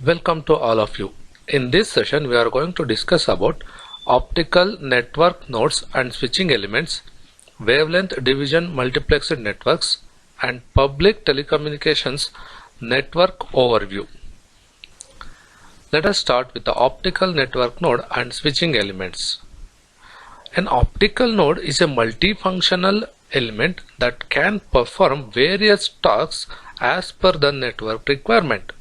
Welcome to all of you. In this session we are going to discuss about optical network nodes and switching elements, wavelength division multiplexed networks and public telecommunications network overview. Let us start with the optical network node and switching elements. An optical node is a multifunctional element that can perform various tasks as per the network requirement.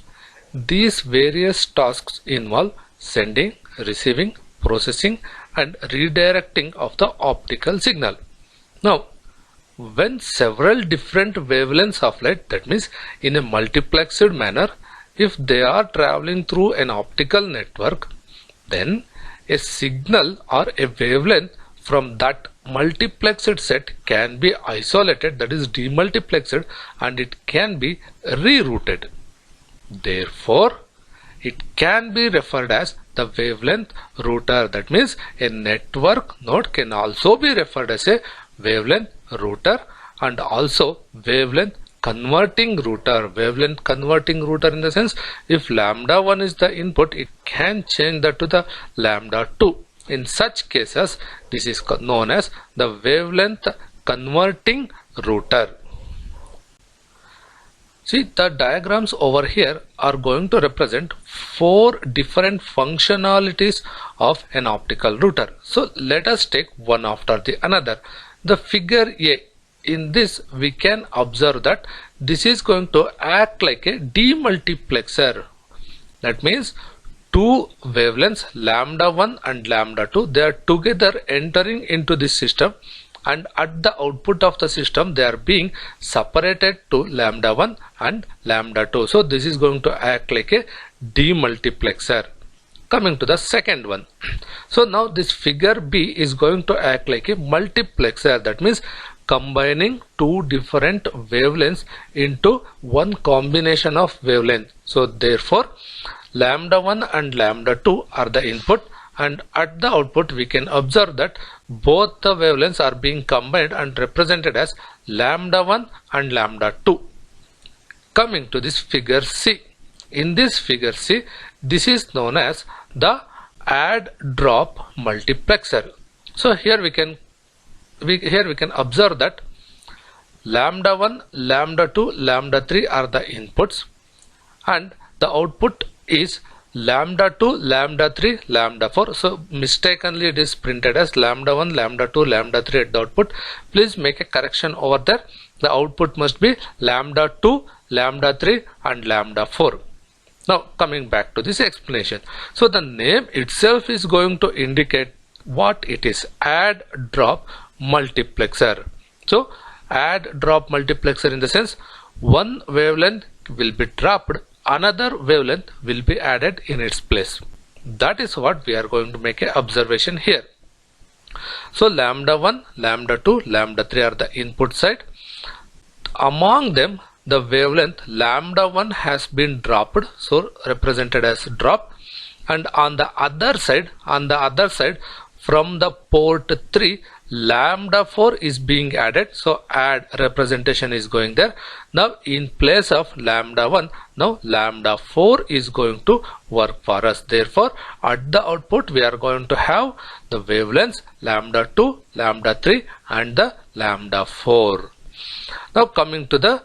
These various tasks involve sending, receiving, processing and redirecting of the optical signal. Now, when several different wavelengths of light, that means in a multiplexed manner, if they are traveling through an optical network, then a signal or a wavelength from that multiplexed set can be isolated, that is demultiplexed, and it can be rerouted. Therefore, it can be referred as the wavelength router. That means a network node can also be referred as a wavelength router and also wavelength converting router. Wavelength converting router in the sense, if lambda 1 is the input, it can change that to the lambda 2. In such cases, this is known as the wavelength converting router. See, the diagrams over here are going to represent 4 different functionalities of an optical router. So let us take one after the another. The figure A, in this we can observe that this is going to act like a demultiplexer. That means two wavelengths lambda 1 and lambda 2, they are together entering into this system, and at the output of the system they are being separated to lambda 1 and lambda 2. So this is going to act like a demultiplexer. Coming to the second one. So now this figure B is going to act like a multiplexer. That means combining two different wavelengths into one combination of wavelength. So therefore lambda 1 and lambda 2 are the input, and at the output we can observe that both the wavelengths are being combined and represented as lambda 1 and lambda 2. Coming to this figure C. In this figure C, this is known as the add drop multiplexer. So here we can observe that lambda 1, lambda 2, lambda 3 are the inputs, and the output is lambda 2, lambda 3, lambda 4. So mistakenly it is printed as lambda 1, lambda 2, lambda 3 at the output. Please make a correction over there. The output must be lambda 2, lambda 3 and lambda 4. Now coming back to this explanation. So the name itself is going to indicate what it is: add drop multiplexer. So add drop multiplexer in the sense one wavelength will be dropped, another wavelength will be added in its place. That is what we are going to make an observation here. So lambda 1, lambda 2, lambda 3 are the input side. Among them the wavelength lambda 1 has been dropped, so represented as drop, and on the other side from the port 3 lambda 4 is being added, so add representation is going there. Now in place of lambda 1, now lambda 4 is going to work for us. Therefore at the output we are going to have the wavelengths lambda 2, lambda 3 and the lambda 4. Now coming to the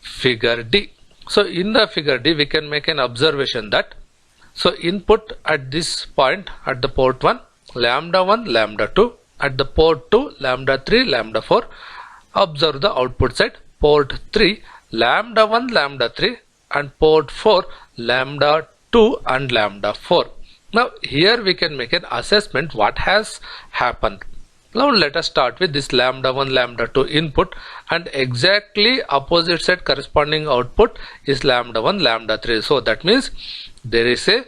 figure D. So in the figure D we can make an observation that, so input at this point at the port 1 lambda 1, lambda 2, at the port 2 lambda 3, lambda 4. Observe the output side, port 3 lambda 1, lambda 3 and port 4 lambda 2 and lambda 4. Now here we can make an assessment what has happened. Now let us start with this lambda 1, lambda 2 input, and exactly opposite side corresponding output is lambda 1, lambda 3. So that means there is a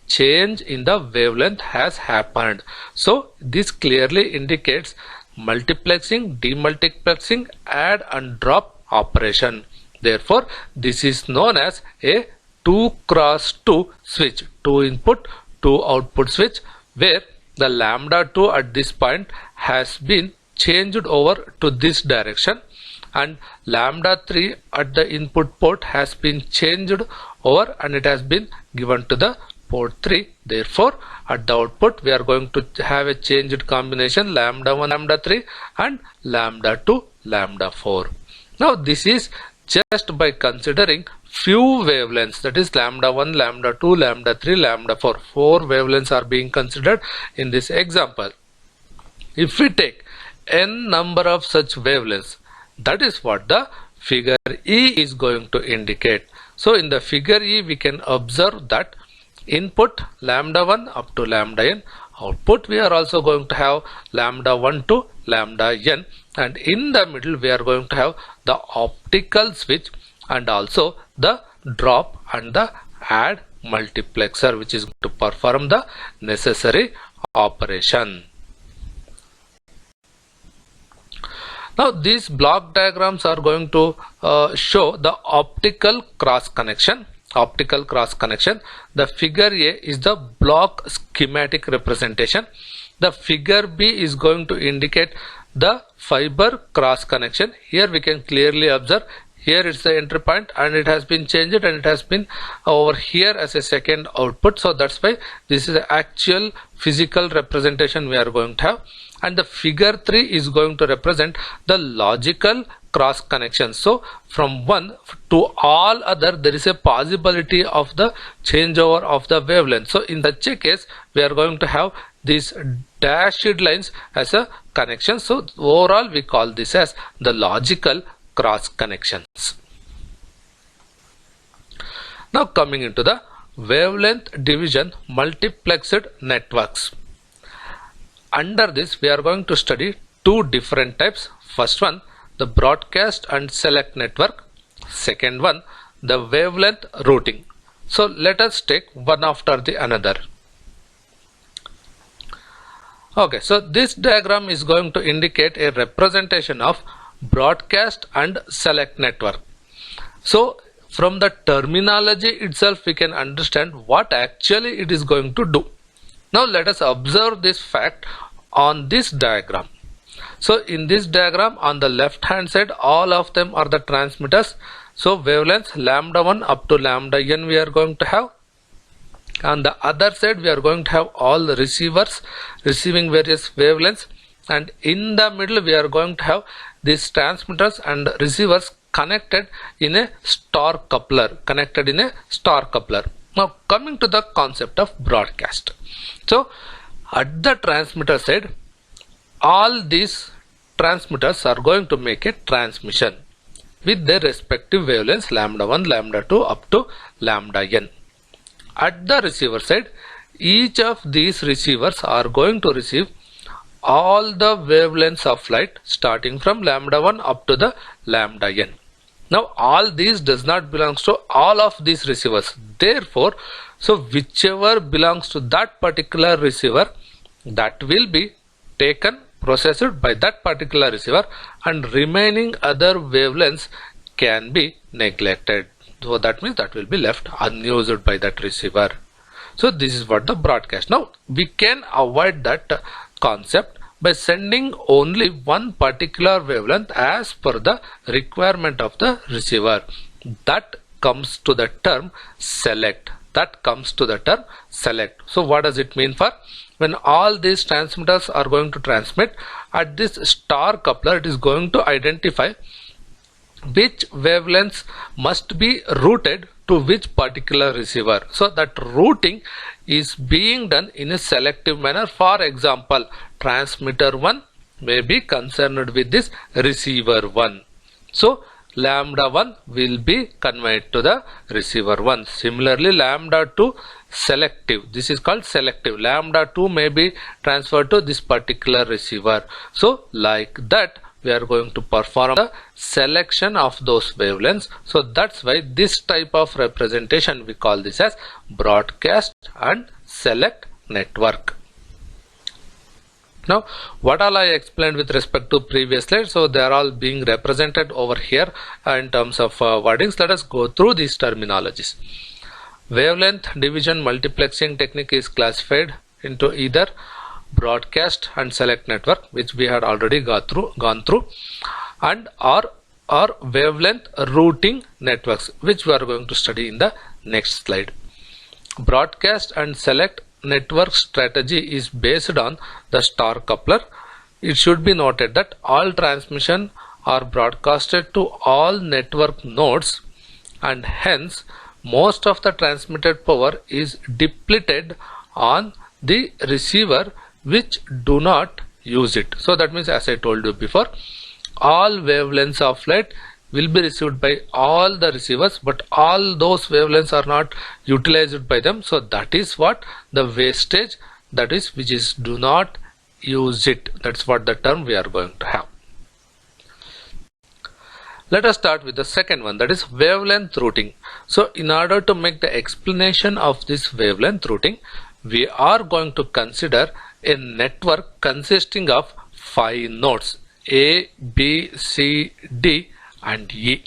change in the wavelength has happened. So this clearly indicates multiplexing, demultiplexing, add and drop operation. Therefore this is known as a 2x2 switch, 2 input 2 output switch, where the lambda 2 at this point has been changed over to this direction and lambda 3 at the input port has been changed over and it has been given to the port 3. Therefore, at the output we are going to have a changed combination lambda 1 lambda 3 and lambda 2 lambda 4. Now this is just by considering few wavelengths, that is lambda 1, lambda 2, lambda 3, lambda 4. 4 wavelengths are being considered in this example. If we take n number of such wavelengths, that is what the figure E is going to indicate. So in the figure E we can observe that input lambda 1 up to lambda n, output we are also going to have lambda 1 to lambda n, and in the middle we are going to have the optical switch and also the drop and the add multiplexer, which is going to perform the necessary operation. Now these block diagrams are going to show the optical cross connection. The figure A is the block schematic representation. The figure B is going to indicate the fiber cross connection. Here we can clearly observe, here it's the entry point and it has been changed and it has been over here as a second output. So that's why this is the actual physical representation we are going to have. And the figure 3 is going to represent the logical cross connection. So from one to all other there is a possibility of the changeover of the wavelength. So in such a case we are going to have these dashed lines as a connection. So overall we call this as the logical cross connections. Now coming into the wavelength division multiplexed networks. Under this we are going to study two different types. First one, the broadcast and select network. Second one, the wavelength routing. So let us take one after the another. Okay, so this diagram is going to indicate a representation of broadcast and select network. So from the terminology itself we can understand what actually it is going to do. Now let us observe this fact on this diagram. So in this diagram on the left hand side all of them are the transmitters. So wavelengths lambda 1 up to lambda n we are going to have. On the other side we are going to have all the receivers receiving various wavelengths, and in the middle we are going to have these transmitters and receivers connected in a star coupler. Now coming to the concept of broadcast. So at the transmitter side all these transmitters are going to make a transmission with their respective wavelengths lambda 1, lambda 2 up to lambda n. At the receiver side each of these receivers are going to receive all the wavelengths of light starting from lambda 1 up to the lambda n. Now all these does not belongs to all of these receivers. Therefore, so whichever belongs to that particular receiver, that will be taken, processed by that particular receiver, and remaining other wavelengths can be neglected. So that means that will be left unused by that receiver. So this is what the broadcast. Now we can avoid that concept by sending only one particular wavelength as per the requirement of the receiver. That comes to the term select. So what does it mean for? When all these transmitters are going to transmit, at this star coupler it is going to identify which wavelengths must be routed to which particular receiver. So that routing is being done in a selective manner. For example, transmitter 1 may be concerned with this receiver 1. So lambda 1 will be conveyed to the receiver 1. Similarly, lambda 2 selective. This is called selective. Lambda 2 may be transferred to this particular receiver. So like that we are going to perform the selection of those wavelengths. So that's why this type of representation we call this as broadcast and select network. Now what all I explained with respect to previous slide, so they are all being represented over here in terms of wordings. Let us go through these terminologies. Wavelength division multiplexing technique is classified into either broadcast and select network, which we had already gone through, and or or wavelength routing networks, which we are going to study in the next slide. Broadcast and select network strategy is based on the star coupler. It should be noted that all transmission are broadcasted to all network nodes, and hence most of the transmitted power is depleted on the receiver which do not use it. So that means, as I told you before, all wavelengths of light will be received by all the receivers, but all those wavelengths are not utilized by them. So that is what the wastage, that is, which is do not use it. That's what the term we are going to have. Let us start with the second one, that is wavelength routing. So in order to make the explanation of this wavelength routing, we are going to consider a network consisting of 5 nodes A, B, C, D and E.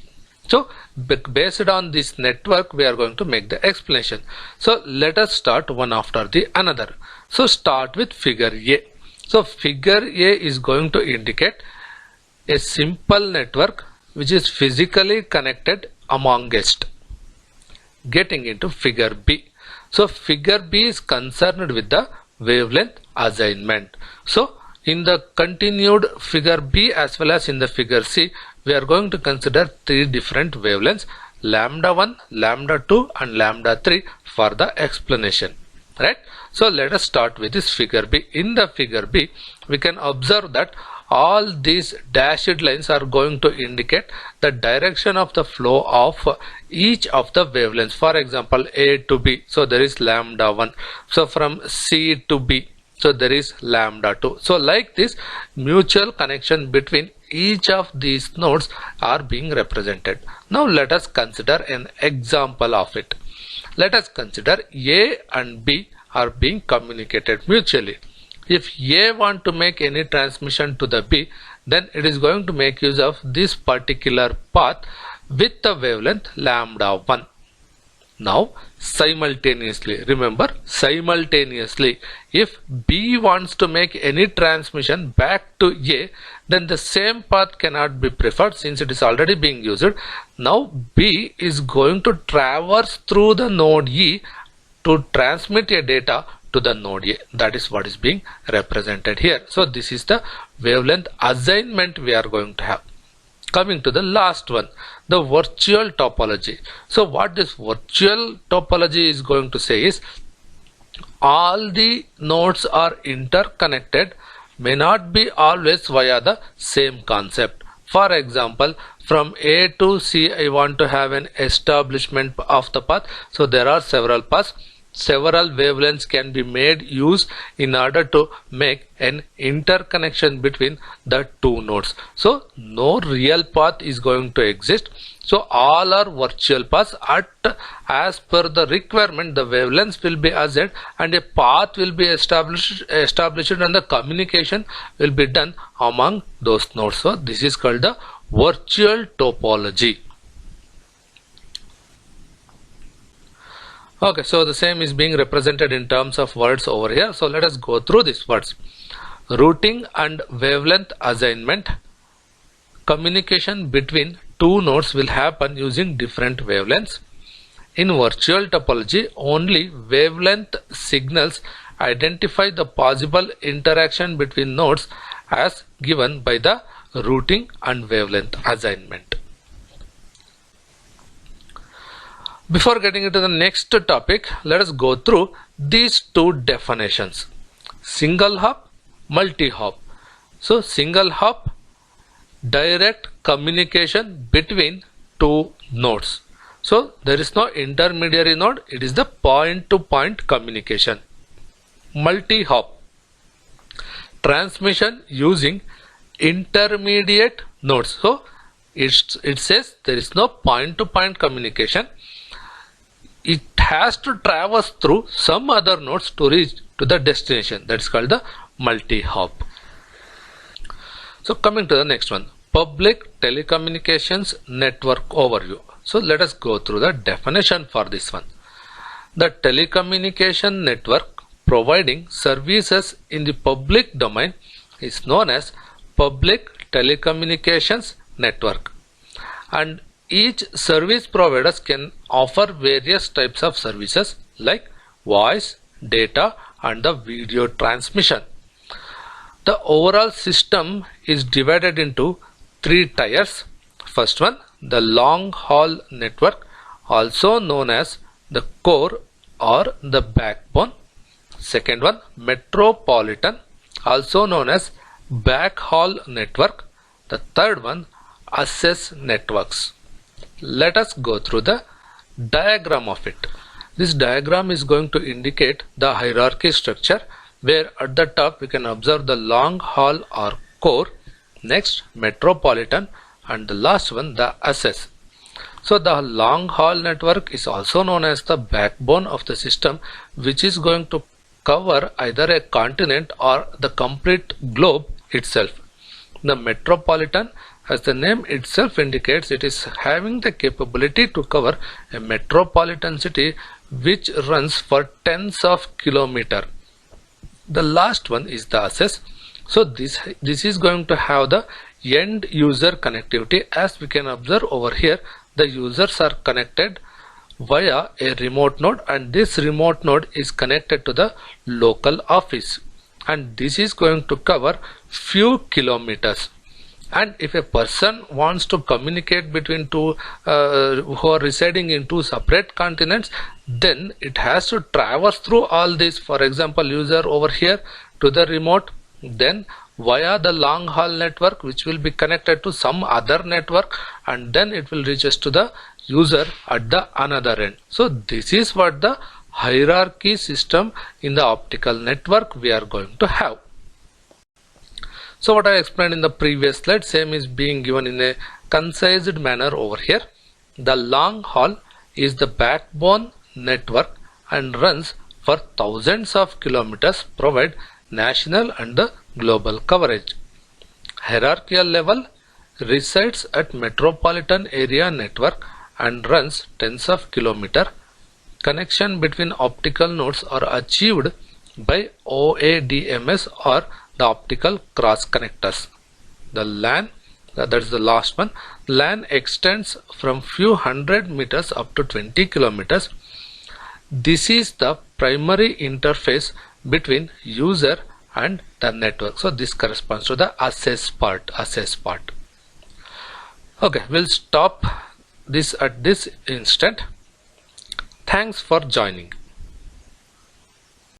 So based on this network we are going to make the explanation. So let us start one after the another. So start with figure A. So figure A is going to indicate a simple network which is physically connected amongst. Getting into figure B. So figure B is concerned with the wavelength assignment. So in the continued figure B as well as in the figure C, we are going to consider 3 different wavelengths, lambda 1, lambda 2 and lambda 3 for the explanation. Right? So let us start with this figure B. In the figure B, we can observe that all these dashed lines are going to indicate the direction of the flow of each of the wavelengths. For example, A to B, so there is lambda 1. So from C to B, so there is lambda 2. So like this, mutual connection between each of these nodes are being represented. Now let us consider an example of it. Let us consider A and B are being communicated mutually. If A want to make any transmission to the B, then it is going to make use of this particular path with the wavelength lambda 1. Now simultaneously, remember simultaneously, if B wants to make any transmission back to A, then the same path cannot be preferred since it is already being used. Now B is going to traverse through the node E to transmit a data to the node A. That is what is being represented here. So this is the wavelength assignment we are going to have. Coming to the last one, the virtual topology. So what this virtual topology is going to say is, all the nodes are interconnected, may not be always via the same concept. For example, from A to C I want to have an establishment of the path. So there are several paths. Several wavelengths can be made use in order to make an interconnection between the two nodes. So no real path is going to exist. So all are virtual paths. As per the requirement, the wavelengths will be assigned and a path will be established and the communication will be done among those nodes. So this is called the virtual topology. Okay, so the same is being represented in terms of words over here. So let us go through these words. Routing and wavelength assignment. Communication between two nodes will happen using different wavelengths. In virtual topology, only wavelength signals identify the possible interaction between nodes as given by the routing and wavelength assignment. Before getting into the next topic, let us go through these two definitions. Single hop, multi-hop. So single hop, direct communication between two nodes. So there is no intermediary node, it is the point-to-point communication. Multi-hop, transmission using intermediate nodes. So it says there is no point-to-point communication. It has to traverse through some other nodes to reach to the destination. That is called the multi-hop. So coming to the next one, public telecommunications network overview. So let us go through the definition for this one. The telecommunication network providing services in the public domain is known as public telecommunications network. and each service providers can offer various types of services like voice, data and the video transmission. The overall system is divided into three tiers. First one, the long haul network, also known as the core or the backbone. Second one, metropolitan, also known as backhaul network. The third one, access networks. Let us go through the diagram of it. This diagram is going to indicate the hierarchy structure, where at the top we can observe the long haul or core, next metropolitan, and the last one the access. So the long haul network is also known as the backbone of the system, which is going to cover either a continent or the complete globe itself. The metropolitan, as the name itself indicates, it is having the capability to cover a metropolitan city which runs for tens of kilometers. The last one is the access. So this is going to have the end user connectivity. As we can observe over here, the users are connected via a remote node, and this remote node is connected to the local office, and this is going to cover few kilometers. And if a person wants to communicate between two who are residing in two separate continents, then it has to traverse through all this. For example, user over here to the remote, then via the long haul network which will be connected to some other network, and then it will reach us to the user at the another end. So this is what the hierarchy system in the optical network we are going to have. So what I explained in the previous slide, same is being given in a concised manner over here. The long haul is the backbone network and runs for thousands of kilometers, provide national and the global coverage. Hierarchical level resides at metropolitan area network and runs tens of kilometers. Connection between optical nodes are achieved by OADMS or the optical cross connectors. The LAN, that is the last one, LAN extends from few hundred meters up to 20 kilometers. This is the primary interface between user and the network. So this corresponds to the access part. Okay, we'll stop this at this instant. Thanks for joining.